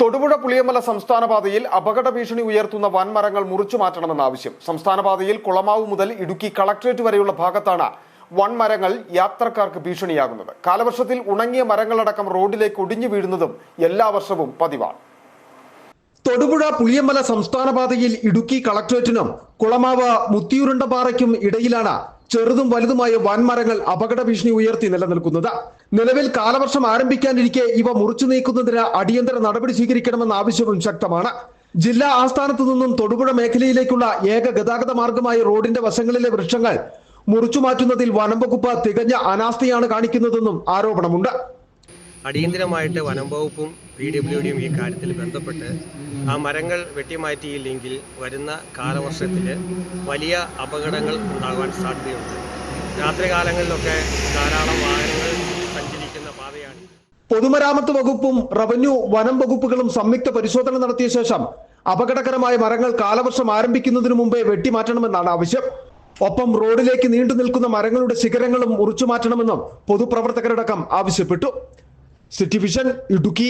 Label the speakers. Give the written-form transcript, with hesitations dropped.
Speaker 1: തൊടുപുഴ പുളിയമല സംസ്ഥാന പാതയിൽ അപകട ഭീഷണി ഉയർത്തുന്ന വൻമരങ്ങൾ മുറിച്ചു മാറ്റണമെന്ന ആവശ്യം. സംസ്ഥാന പാതയിൽ കുളമാവ് മുതൽ ഇടുക്കി കളക്ട്രേറ്റ് വരെയുള്ള ഭാഗത്താണ് വൻമരങ്ങൾ യാത്രക്കാർക്ക് ഭീഷണിയാകുന്നത്. കാലവർഷത്തിൽ ഉണങ്ങിയ മരങ്ങളടക്കം റോഡിലേക്ക് ഒടിഞ്ഞു വീഴുന്നതും എല്ലാ വർഷവും പതിവാണ്.
Speaker 2: തൊടുപുഴ പുളിയമല സംസ്ഥാന പാതയിൽ ഇടുക്കി കളക്ട്രേറ്റിനും കുളമാവ് മുത്തിയൂരുണ്ടപാറയ്ക്കും ഇടയിലാണ് ചെറുതും വലുതുമായ വൻമരങ്ങൾ അപകട ഭീഷണി ഉയർത്തി നിലനിൽക്കുന്നത്. നിലവിൽ കാലവർഷം ആരംഭിക്കാനിരിക്കെ ഇവ മുറിച്ചു നീക്കുന്നതിന് അടിയന്തര നടപടി സ്വീകരിക്കണമെന്ന ആവശ്യവും ശക്തമാണ്. ജില്ലാ ആസ്ഥാനത്തു നിന്നും തൊടുപുഴ മേഖലയിലേക്കുള്ള ഏക ഗതാഗത മാർഗമായ റോഡിന്റെ വശങ്ങളിലെ വൃക്ഷങ്ങൾ മുറിച്ചു മാറ്റുന്നതിൽ വനം വകുപ്പ് തികഞ്ഞ അനാസ്ഥയാണ് കാണിക്കുന്നതെന്നും ആരോപണമുണ്ട്.
Speaker 3: അടിയന്തരമായിട്ട് വനം വകുപ്പും PWDയും ഈ കാര്യത്തിൽ ബന്ധപ്പെട്ട് ആ മരങ്ങൾ വെട്ടിമാറ്റിയില്ലെങ്കിൽ വരുന്ന കാലവർഷത്തിൽ വലിയ അപകടങ്ങൾ ഉണ്ടാകാൻ സാധ്യതയുണ്ട്. രാത്രികാലങ്ങളിലൊക്കെ ധാരാളം വാഹനങ്ങൾ സഞ്ചരിക്കുന്ന പാതയാണ്.
Speaker 2: പൊതുമരാമത്ത് വകുപ്പും റവന്യൂ വനം വകുപ്പുകളും സംയുക്ത പരിശോധന നടത്തിയ ശേഷം അപകടകരമായ മരങ്ങൾ കാലവർഷം ആരംഭിക്കുന്നതിന് മുമ്പേ വെട്ടിമാറ്റണമെന്നാണ് ആവശ്യം. ഒപ്പം റോഡിലേക്ക് നീണ്ടു നിൽക്കുന്ന മരങ്ങളുടെ ശിഖരങ്ങളും മുറിച്ചു മാറ്റണമെന്നും പൊതുപ്രവർത്തകരടക്കം ആവശ്യപ്പെട്ടു. City vision, Idukki.